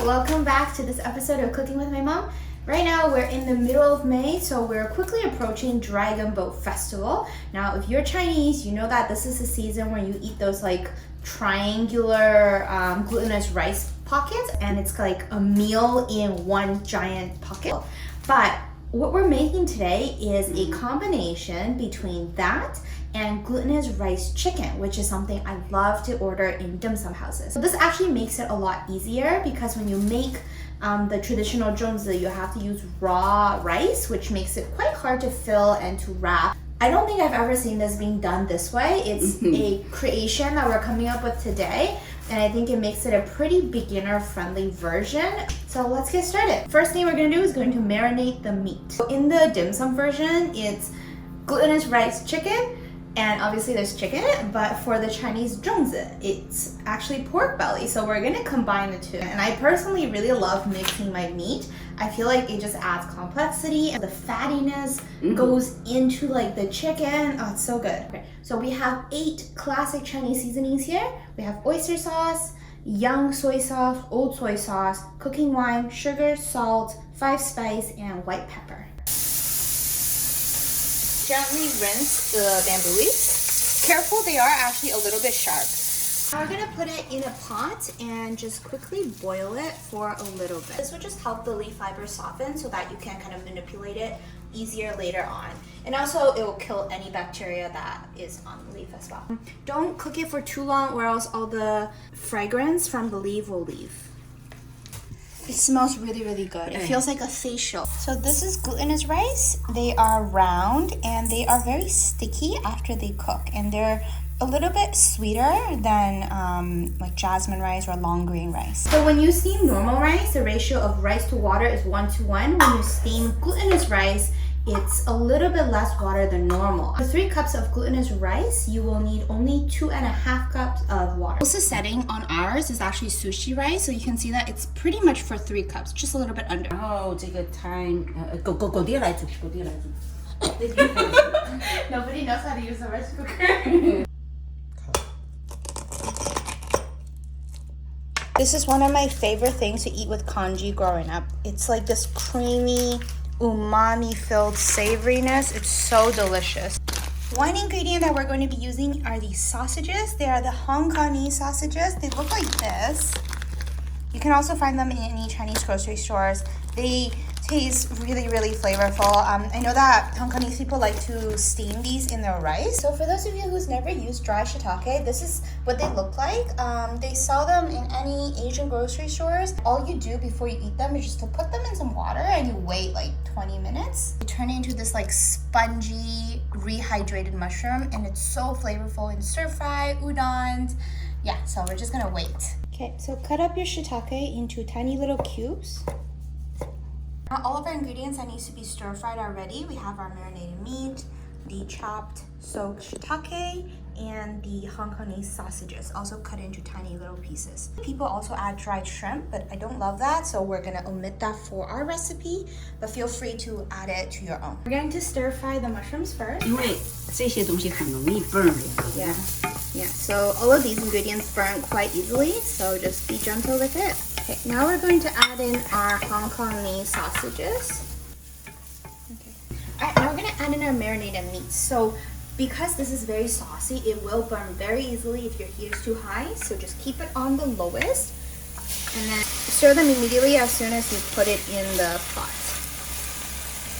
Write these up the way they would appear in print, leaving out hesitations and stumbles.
welcome back to this episode of Cooking with My Mom. Right now we're in the middle of May, so we're quickly approaching Dragon Boat Festival. Now if you're Chinese, you know that this is the season where you eat those like triangular glutinous rice pockets, and it's like a meal in one giant pocket. But what we're making today is a combination between that and glutinous rice chicken, which is something I love to order in dim sum houses. So this actually makes it a lot easier because when you make the traditional zongzi, you have to use raw rice, which makes it quite hard to fill and to wrap. I don't think I've ever seen this being done this way. It's a creation that we're coming up with today, and I think it makes it a pretty beginner-friendly version. So let's get started. First thing we're gonna do is going to marinate the meat. So in the dim sum version, it's glutinous rice chicken, and obviously there's chicken, but for the Chinese zongzi, it's actually pork belly. So we're gonna combine the two. And I personally really love mixing my meat. I feel like it just adds complexity. The fattiness goes into like the chicken. Oh, it's so good. Okay, so we have 8 classic Chinese seasonings here. We have oyster sauce, young soy sauce, old soy sauce, cooking wine, sugar, salt, 5 spice, and white pepper. Gently rinse the bamboo leaves. Careful, they are actually a little bit sharp. Now we're gonna put it in a pot and just quickly boil it for a little bit. This will just help the leaf fiber soften so that you can kind of manipulate it easier later on. And also it will kill any bacteria that is on the leaf as well. Don't cook it for too long or else all the fragrance from the leaf will leave. It smells really, really good. It feels like a facial. So this is glutinous rice. They are round and they are very sticky after they cook. And they're a little bit sweeter than like jasmine rice or long grain rice. So when you steam normal rice, the ratio of rice to water is 1:1. When you steam glutinous rice, it's a little bit less water than normal. For 3 cups of glutinous rice, you will need only 2.5 cups of water. Also setting on ours is actually sushi rice, so you can see that it's pretty much for 3 cups, just a little bit under. Oh, take a time. Go dear来煮. Nobody knows how to use a rice cooker. This is one of my favorite things to eat with congee growing up. It's like this creamy, umami-filled savoriness. It's so delicious. One ingredient that we're going to be using are these sausages. They are the Hong Kongese sausages. They look like this. You can also find them in any Chinese grocery stores. They taste really, really flavorful. I know that Hong Kongese people like to steam these in their rice. So for those of you who's never used dry shiitake, this is what they look like. They sell them in any Asian grocery stores. All you do before you eat them is just to put them in some water and you wait like 20 minutes. You turn it into this like spongy, rehydrated mushroom, and it's so flavorful in stir fry, udons. Yeah, so we're just gonna wait. Okay, so cut up your shiitake into tiny little cubes. Now all of our ingredients that needs to be stir fried already. We have our marinated meat, the chopped soaked shiitake, and the Hong Kongese sausages, also cut into tiny little pieces. People also add dried shrimp, but I don't love that, so we're gonna omit that for our recipe, but feel free to add it to your own. We're going to stir fry the mushrooms first. 因为这些东西很容易 burn. Yeah, so all of these ingredients burn quite easily, so just be gentle with it. Okay, now we're going to add in our Hong Kongese sausages. Okay. All right, now we're gonna add in our marinated meat. So because this is very saucy, it will burn very easily if your heat is too high. So just keep it on the lowest and then stir them immediately as soon as you put it in the pot.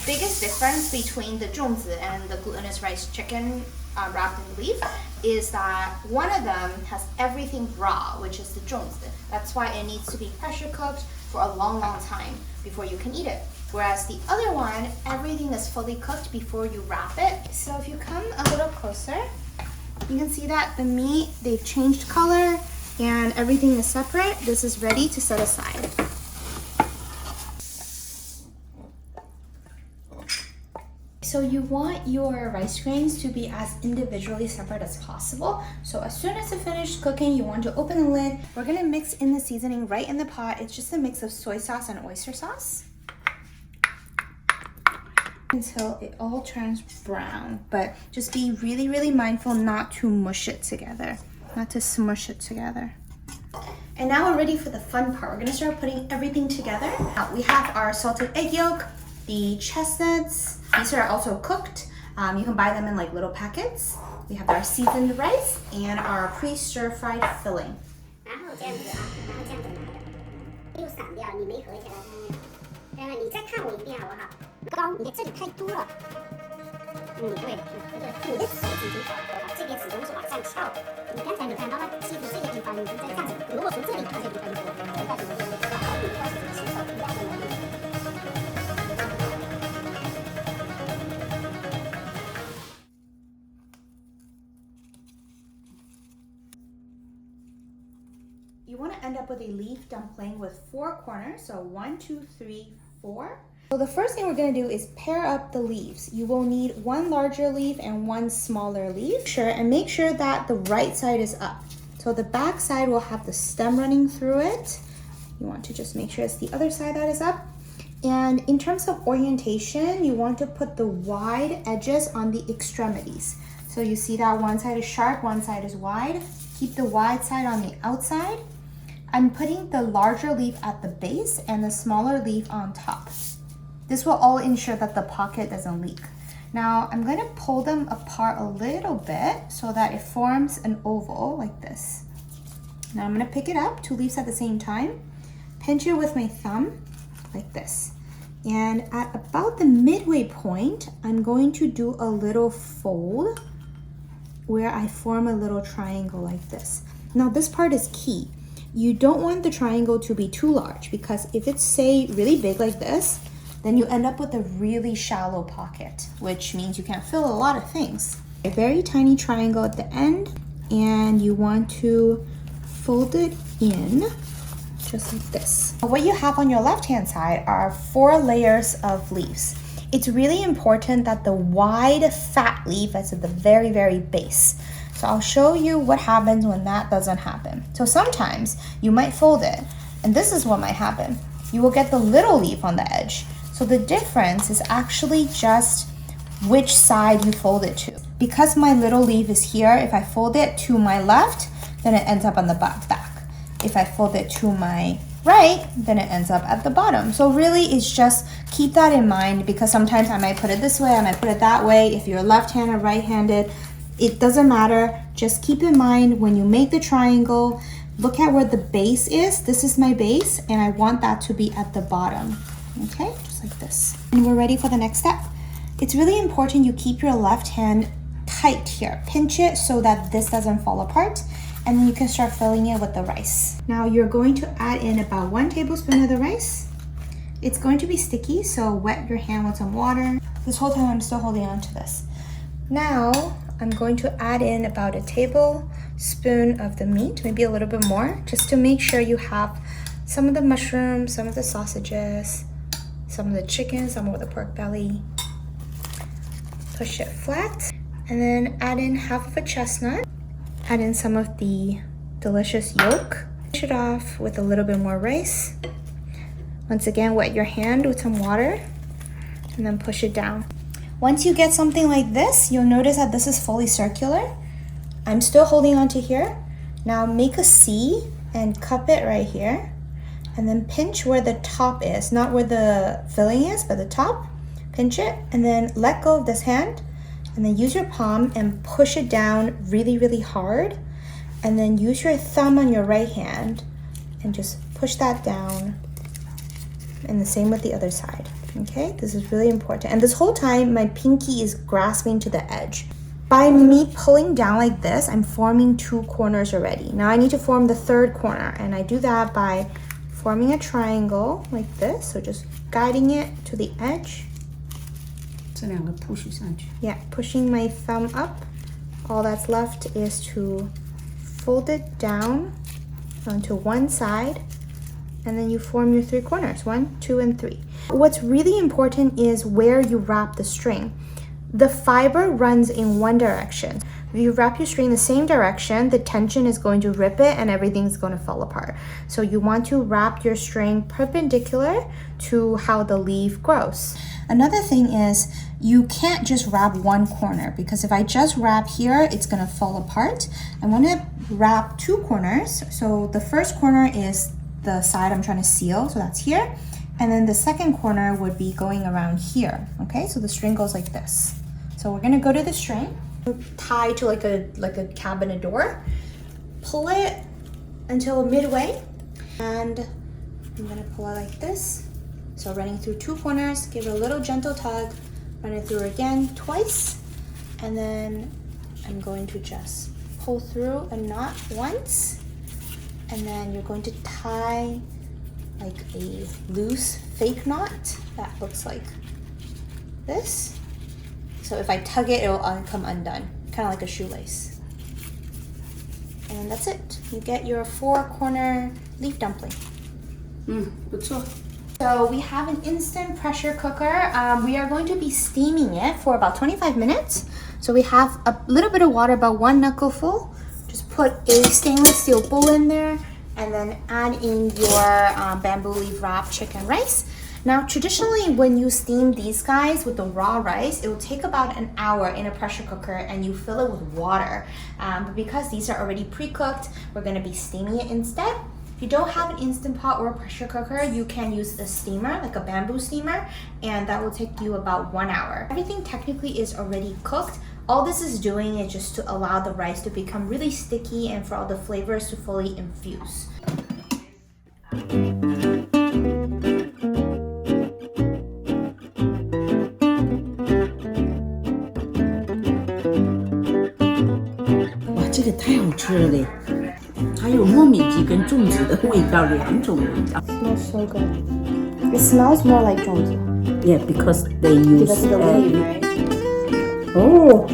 Biggest difference between the zongzi and the glutinous rice chicken wrapped in leaf is that one of them has everything raw, which is the zongzi. That's why it needs to be pressure cooked for a long, long time before you can eat it. Whereas the other one, everything is fully cooked before you wrap it. So if you come a little closer, you can see that the meat, they've changed color and everything is separate. This is ready to set aside. So you want your rice grains to be as individually separate as possible. So as soon as it finished cooking, you want to open the lid. We're gonna mix in the seasoning right in the pot. It's just a mix of soy sauce and oyster sauce until it all turns brown. But just be really, really mindful not to mush it together, not to smush it together. And now we're ready for the fun part. We're gonna start putting everything together. Now we have our salted egg yolk, the chestnuts. These are also cooked. You can buy them in like little packets. We have our seasoned rice and our pre-stir-fried filling. 然后这样子啊，然后这样子拿的，没有散掉，你没合起来。你再看我一遍好不好？膏，你的这里太多了。对，你的手已经好了，这边始终是往上翘的。你刚才你看到它其实这个地方已经在这样子，如果从这里到这个地方，你到什么地方？到好比到什么时候？你到什么地方？ You want to end up with a leaf dumpling with 4 corners, so 1, 2, 3, 4. So the first thing we're going to do is pair up the leaves. You will need 1 larger leaf and 1 smaller leaf. And make sure that the right side is up. So the back side will have the stem running through it. You want to just make sure it's the other side that is up. And in terms of orientation, you want to put the wide edges on the extremities. So you see that one side is sharp, one side is wide. Keep the wide side on the outside. I'm putting the larger leaf at the base and the smaller leaf on top. This will all ensure that the pocket doesn't leak. Now I'm going to pull them apart a little bit so that it forms an oval like this. Now I'm going to pick it up, 2 leaves at the same time, pinch it with my thumb like this. And at about the midway point, I'm going to do a little fold where I form a little triangle like this. Now this part is key. You don't want the triangle to be too large because if it's, say, really big like this, then you end up with a really shallow pocket, which means you can't fill a lot of things. A very tiny triangle at the end, and you want to fold it in just like this. What you have on your left-hand side are 4 layers of leaves. It's really important that the wide fat leaf is at the very, very base. So I'll show you what happens when that doesn't happen. So sometimes you might fold it, and this is what might happen. You will get the little leaf on the edge. So the difference is actually just which side you fold it to. Because my little leaf is here, if I fold it to my left, then it ends up on the back. If I fold it to my right, then it ends up at the bottom. So really it's just keep that in mind because sometimes I might put it this way, I might put it that way. If you're left-handed or right-handed, it doesn't matter. Just keep in mind when you make the triangle, look at where the base is. This is my base and I want that to be at the bottom. Okay, just like this. And we're ready for the next step. It's really important you keep your left hand tight here. Pinch it so that this doesn't fall apart. And then you can start filling it with the rice. Now you're going to add in about 1 tablespoon of the rice. It's going to be sticky, so wet your hand with some water. This whole time I'm still holding on to this. Now I'm going to add in about a tablespoon of the meat, maybe a little bit more, just to make sure you have some of the mushrooms, some of the sausages, some of the chicken, some of the pork belly. Push it flat, and then add in half of a chestnut. Add in some of the delicious yolk. Finish it off with a little bit more rice. Once again, wet your hand with some water, and then push it down. Once you get something like this, you'll notice that this is fully circular. I'm still holding on to here. Now make a C and cup it right here. And then pinch where the top is, not where the filling is, but the top. Pinch it and then let go of this hand. And then use your palm and push it down really, really hard. And then use your thumb on your right hand and just push that down. And the same with the other side. Okay, this is really important. And this whole time, my pinky is grasping to the edge. By me pulling down like this, I'm forming 2 corners already. Now I need to form the 3rd corner, and I do that by forming a triangle like this. So just guiding it to the edge. 这2个 push 上去。 Yeah, pushing my thumb up. All that's left is to fold it down onto one side. And then you form your 3 corners, 1, 2, and 3. What's really important is where you wrap the string. The fiber runs in one direction. If you wrap your string the same direction, the tension is going to rip it and everything's going to fall apart. So you want to wrap your string perpendicular to how the leaf grows. Another thing is you can't just wrap one corner, because if I just wrap here, it's going to fall apart. I want to wrap two corners. So the first corner is the side I'm trying to seal, so that's here. And then the second corner would be going around here, okay? So the string goes like this. So we're gonna go to the string, tie to like a cabinet door, pull it until midway, and I'm gonna pull it like this. So running through two corners, give it a little gentle tug, run it through again twice, and then I'm going to just pull through a knot once, and then you're going to tie like a loose fake knot that looks like this. So if I tug it, it'll come undone, kind of like a shoelace. And that's it. You get your 4-corner leaf dumpling. 不错。 So we have an instant pressure cooker. We are going to be steaming it for about 25 minutes. So we have a little bit of water, about 1 knuckleful. Just put a stainless steel bowl in there, and then add in your bamboo leaf wrap chicken rice. Now, traditionally, when you steam these guys with the raw rice, it will take about an hour in a pressure cooker, and you fill it with water. But because these are already pre-cooked, we're gonna be steaming it instead. If you don't have an Instant Pot or a pressure cooker, you can use a steamer, like a bamboo steamer, and that will take you about 1 hour. Everything technically is already cooked. All this is doing is just to allow the rice to become really sticky and for all the flavors to fully infuse.哇，这个太好吃了嘞！还有糯米鸡跟粽子的味道，2种味道。 Smells so good. It smells more like zongzi. Yeah, because they use Because of the leaf, right? Oh,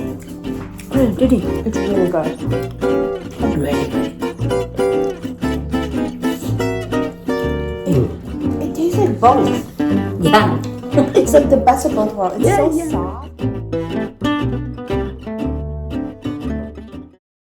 good, Diddy. It's really good. Ready. It tastes like both. Yeah. It's like the best of both worlds. It's Yeah, so yeah. soft.